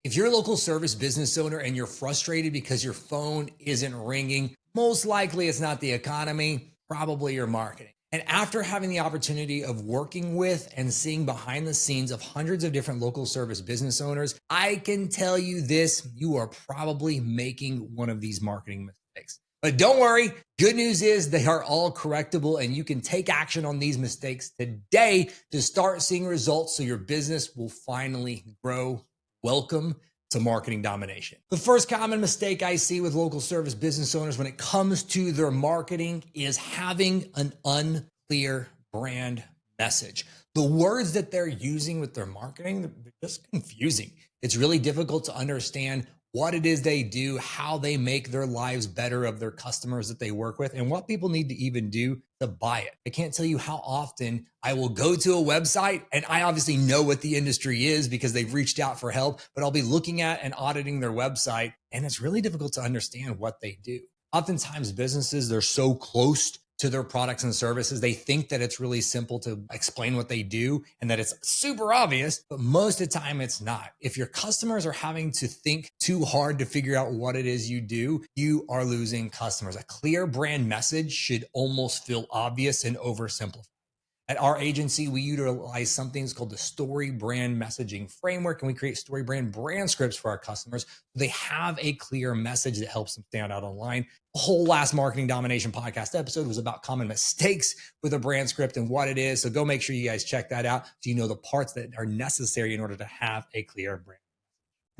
If you're a local service business owner and you're frustrated because your phone isn't ringing, most likely it's not the economy, probably your marketing. And after having the opportunity of working with and seeing behind the scenes of hundreds of different local service business owners, I can tell you this, you are probably making one of these marketing mistakes. But don't worry, good news is they are all correctable and you can take action on these mistakes today to start seeing results so your business will finally grow. Welcome to marketing domination. The first common mistake I see with local service business owners when it comes to their marketing is having an unclear brand message. The words that they're using with their marketing, they're just confusing. It's really difficult to understand what it is they do, how they make their lives better of their customers that they work with, and what people need to even do to buy it. I can't tell you how often I will go to a website, and I obviously know what the industry is because they've reached out for help, but I'll be looking at and auditing their website, and it's really difficult to understand what they do. Oftentimes businesses, they're so close to their products and services. They think that it's really simple to explain what they do and that it's super obvious, but most of the time it's not. If your customers are having to think too hard to figure out what it is you do, you are losing customers. A clear brand message should almost feel obvious and oversimplified. At our agency, we utilize something called the story brand messaging framework, and we create story brand scripts for our customers. They have a clear message that helps them stand out online. The whole last Marketing Domination podcast episode was about common mistakes with a brand script and what it is. So go make sure you guys check that out so you know the parts that are necessary in order to have a clear brand.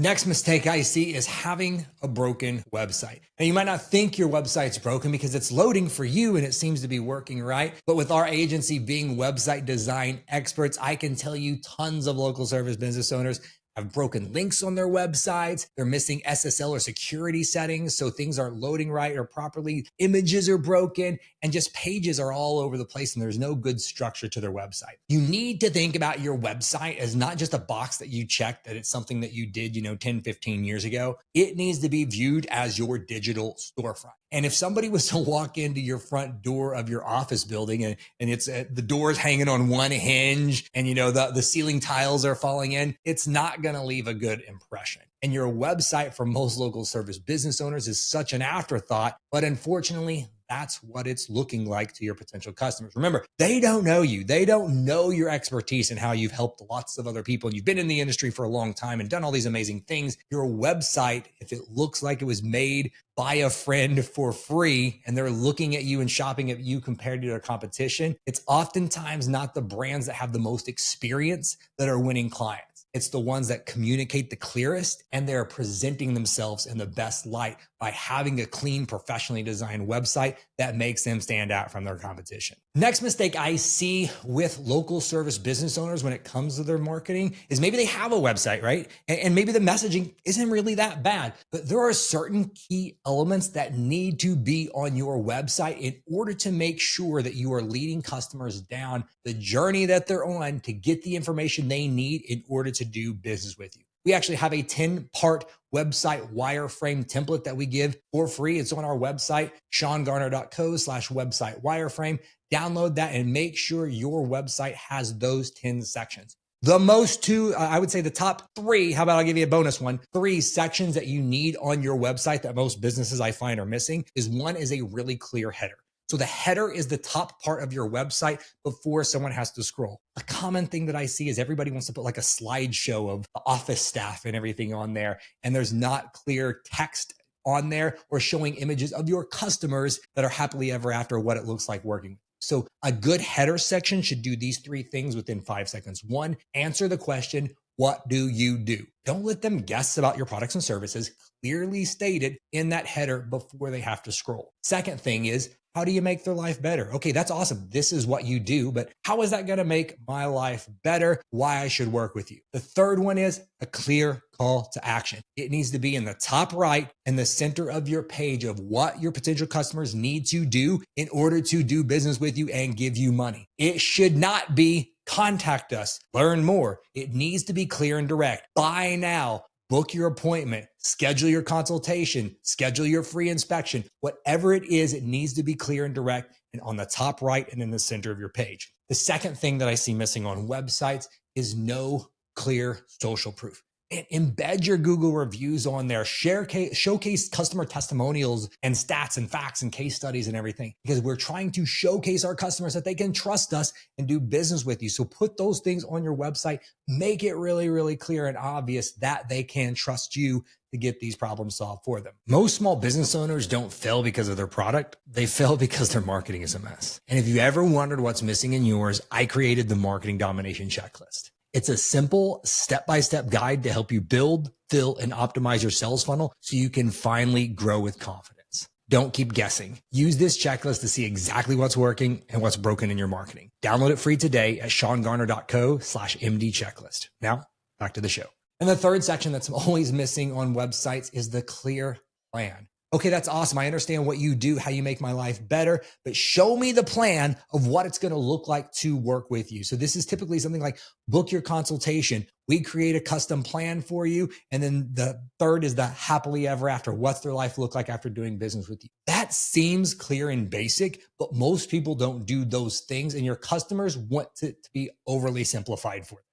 Next mistake I see is having a broken website. Now, you might not think your website's broken because it's loading for you and it seems to be working right. But with our agency being website design experts, I can tell you tons of local service business owners have broken links on their websites. They're missing SSL or security settings, so things aren't loading right or properly. Images are broken and just pages are all over the place and there's no good structure to their website. You need to think about your website as not just a box that you check that it's something that you did, 10, 15 years ago. It needs to be viewed as your digital storefront. And if somebody was to walk into your front door of your office building and it's the door's hanging on one hinge and the ceiling tiles are falling in, it's not going to leave a good impression. And your website for most local service business owners is such an afterthought, but unfortunately, that's what it's looking like to your potential customers. Remember, they don't know you. They don't know your expertise and how you've helped lots of other people. And you've been in the industry for a long time and done all these amazing things. Your website, if it looks like it was made by a friend for free and they're looking at you and shopping at you compared to their competition, it's oftentimes not the brands that have the most experience that are winning clients. It's the ones that communicate the clearest and they're presenting themselves in the best light by having a clean, professionally designed website that makes them stand out from their competition. Next mistake I see with local service business owners when it comes to their marketing is maybe they have a website, right? And maybe the messaging isn't really that bad, but there are certain key elements that need to be on your website in order to make sure that you are leading customers down the journey that they're on to get the information they need in order to do business with you. We actually have a 10-part website wireframe template that we give for free. It's on our website, seangarner.co/website wireframe. Download that and make sure your website has those 10 sections. The top 3, how about I'll give you a bonus one, 3 sections that you need on your website that most businesses I find are missing is one is a really clear header. So the header is the top part of your website before someone has to scroll. A common thing that I see is everybody wants to put like a slideshow of the office staff and everything on there, and there's not clear text on there or showing images of your customers that are happily ever after, what it looks like working. So a good header section should do these 3 things within 5 seconds. 1, answer the question, what do you do? Don't let them guess about your products and services. Clearly stated in that header before they have to scroll. Second thing is, how do you make their life better? Okay, that's awesome. This is what you do, but how is that going to make my life better? Why I should work with you. The third one is a clear call to action. It needs to be in the top right and the center of your page of what your potential customers need to do in order to do business with you and give you money. It should not be contact us, learn more. It needs to be clear and direct. Buy now. Book your appointment, schedule your consultation, schedule your free inspection. Whatever it is, it needs to be clear and direct and on the top right and in the center of your page. The second thing that I see missing on websites is no clear social proof. And embed your Google reviews on there. Showcase customer testimonials and stats and facts and case studies and everything, because we're trying to showcase our customers that they can trust us and do business with you. So put those things on your website. Make it really, really clear and obvious that they can trust you to get these problems solved for them. Most small business owners don't fail because of their product. They fail because their marketing is a mess. And if you ever wondered what's missing in yours, I created the Marketing Domination Checklist. It's a simple step-by-step guide to help you build, fill, and optimize your sales funnel so you can finally grow with confidence. Don't keep guessing. Use this checklist to see exactly what's working and what's broken in your marketing. Download it free today at seangarner.co/MD checklist. Now, back to the show. And the third section that's always missing on websites is the clear plan. Okay, that's awesome. I understand what you do, how you make my life better, but show me the plan of what it's going to look like to work with you. So this is typically something like book your consultation. We create a custom plan for you. And then the third is the happily ever after. What's their life look like after doing business with you? That seems clear and basic, but most people don't do those things. And your customers want it to be overly simplified for them.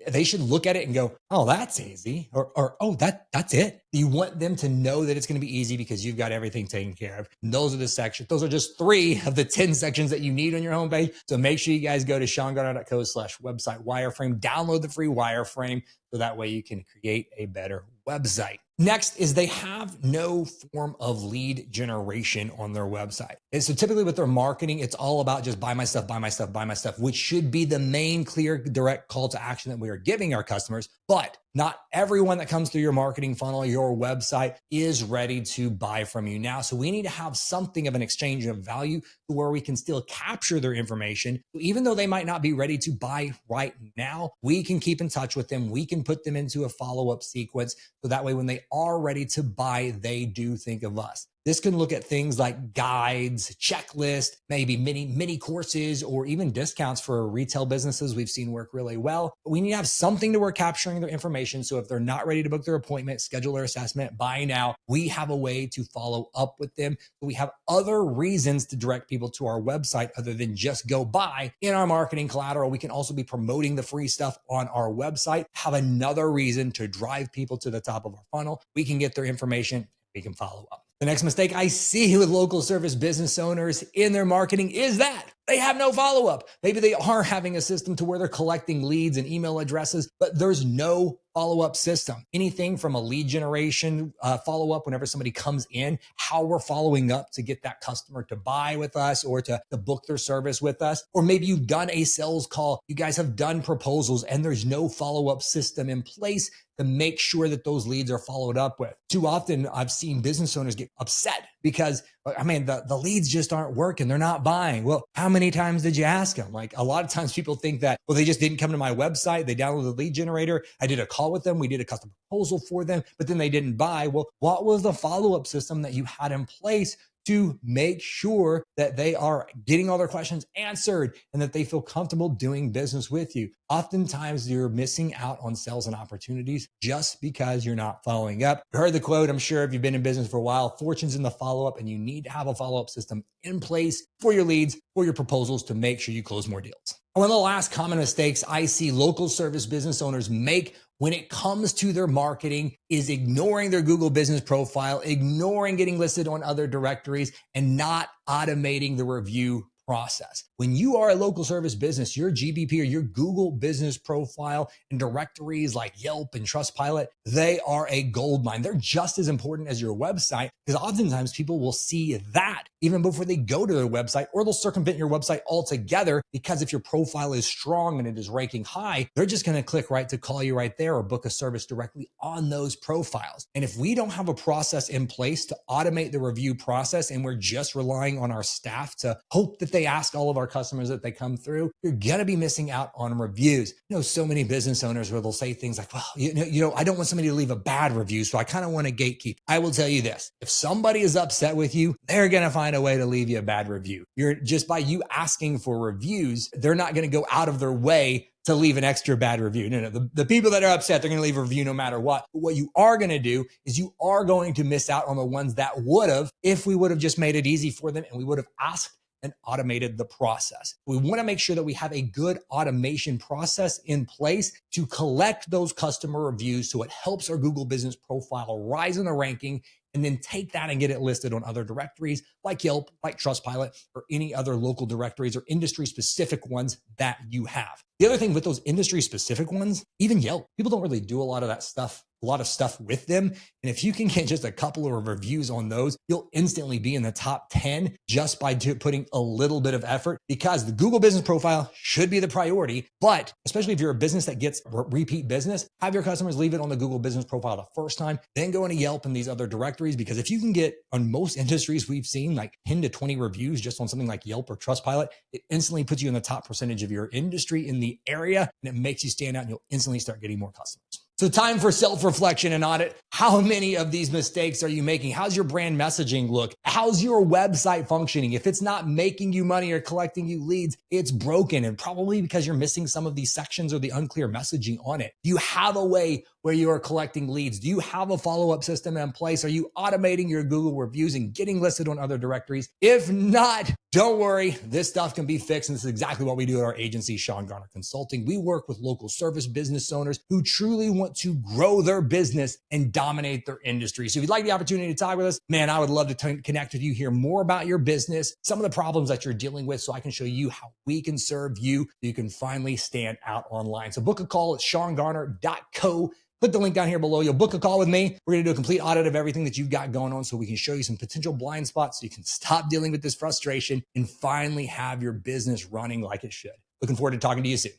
They should look at it and go, oh, that's easy. Or oh, that's it. You want them to know that it's going to be easy because you've got everything taken care of. And those are the sections. Those are just 3 of the 10 sections that you need on your homepage. So make sure you guys go to seangarner.co/website wireframe, download the free wireframe so that way you can create a better website. Next is they have no form of lead generation on their website. And so typically with their marketing, it's all about just buy my stuff, buy my stuff, buy my stuff, which should be the main clear, direct call to action that we are giving our customers. But not everyone that comes through your marketing funnel, your website, is ready to buy from you now. So we need to have something of an exchange of value where we can still capture their information. So even though they might not be ready to buy right now, we can keep in touch with them. We can put them into a follow-up sequence. So that way, when they are ready to buy, they do think of us. This can look at things like guides, checklists, maybe mini courses, or even discounts for retail businesses we've seen work really well. But we need to have something to where capturing their information. So if they're not ready to book their appointment, schedule their assessment, buy now, we have a way to follow up with them. So we have other reasons to direct people to our website other than just go buy. In our marketing collateral, we can also be promoting the free stuff on our website, have another reason to drive people to the top of our funnel. We can get their information, we can follow up. The next mistake I see with local service business owners in their marketing is that they have no follow-up. Maybe they are having a system to where they're collecting leads and email addresses, but there's no follow-up system. Anything from a lead generation follow-up whenever somebody comes in, how we're following up to get that customer to buy with us or to book their service with us. Or maybe you've done a sales call, you guys have done proposals, and there's no follow-up system in place to make sure that those leads are followed up with. Too often, I've seen business owners get upset because, the leads just aren't working. They're not buying. Well, how many times did you ask them? Like a lot of times people think that, well, they just didn't come to my website. They downloaded the lead generator. I did a call with them. We did a custom proposal for them, but then they didn't buy. Well, what was the follow-up system that you had in place to make sure that they are getting all their questions answered and that they feel comfortable doing business with you? Oftentimes you're missing out on sales and opportunities just because you're not following up. You heard the quote, I'm sure, if you've been in business for a while, fortune's in the follow-up, and you need to have a follow-up system in place for your leads, for your proposals to make sure you close more deals. One of the last common mistakes I see local service business owners make when it comes to their marketing is ignoring their Google business profile, ignoring getting listed on other directories, and not automating the review process. When you are a local service business, your GBP or your Google business profile and directories like Yelp and Trustpilot, they are a gold mine. They're just as important as your website because oftentimes people will see that even before they go to their website, or they'll circumvent your website altogether because if your profile is strong and it is ranking high, they're just going to click right to call you right there or book a service directly on those profiles. And if we don't have a process in place to automate the review process and we're just relying on our staff to hope that they ask all of our customers that they come through, you're going to be missing out on reviews. So many business owners where they'll say things like, well, I don't want somebody to leave a bad review, so I kind of want to gatekeep. I will tell you this, if somebody is upset with you, they're going to find a way to leave you a bad review. You're just by you asking for reviews, they're not going to go out of their way to leave an extra bad review. No, the people that are upset, they're going to leave a review no matter what. But what you are going to do is you are going to miss out on the ones that would have, if we would have just made it easy for them and we would have asked and automated the process. We want to make sure that we have a good automation process in place to collect those customer reviews so it helps our Google business profile rise in the ranking, and then take that and get it listed on other directories like Yelp, like Trustpilot, or any other local directories or industry specific ones that you have. The other thing with those industry specific ones, even Yelp, people don't really do a lot of that stuff, a lot of stuff with them. And if you can get just a couple of reviews on those, you'll instantly be in the top 10 just by putting a little bit of effort, because the Google business profile should be the priority. But especially if you're a business that gets repeat business, have your customers leave it on the Google business profile the first time, then go into Yelp and these other directories. Because if you can get, on most industries we've seen, like 10 to 20 reviews just on something like Yelp or Trustpilot, it instantly puts you in the top percentage of your industry in the area, and it makes you stand out, and you'll instantly start getting more customers. So time for self-reflection and audit. How many of these mistakes are you making? How's your brand messaging look? How's your website functioning? If it's not making you money or collecting you leads, it's broken, and probably because you're missing some of these sections or the unclear messaging on it. Do you have a way where you are collecting leads? Do you have a follow-up system in place? Are you automating your Google reviews and getting listed on other directories? If not, don't worry, this stuff can be fixed. And this is exactly what we do at our agency, Sean Garner Consulting. We work with local service business owners who truly want to grow their business and dominate their industry. So if you'd like the opportunity to talk with us, man, I would love to connect with you, hear more about your business, some of the problems that you're dealing with, so I can show you how we can serve you so you can finally stand out online. So book a call at seangarner.co. Click the link down here below. You'll book a call with me. We're going to do a complete audit of everything that you've got going on so we can show you some potential blind spots so you can stop dealing with this frustration and finally have your business running like it should. Looking forward to talking to you soon.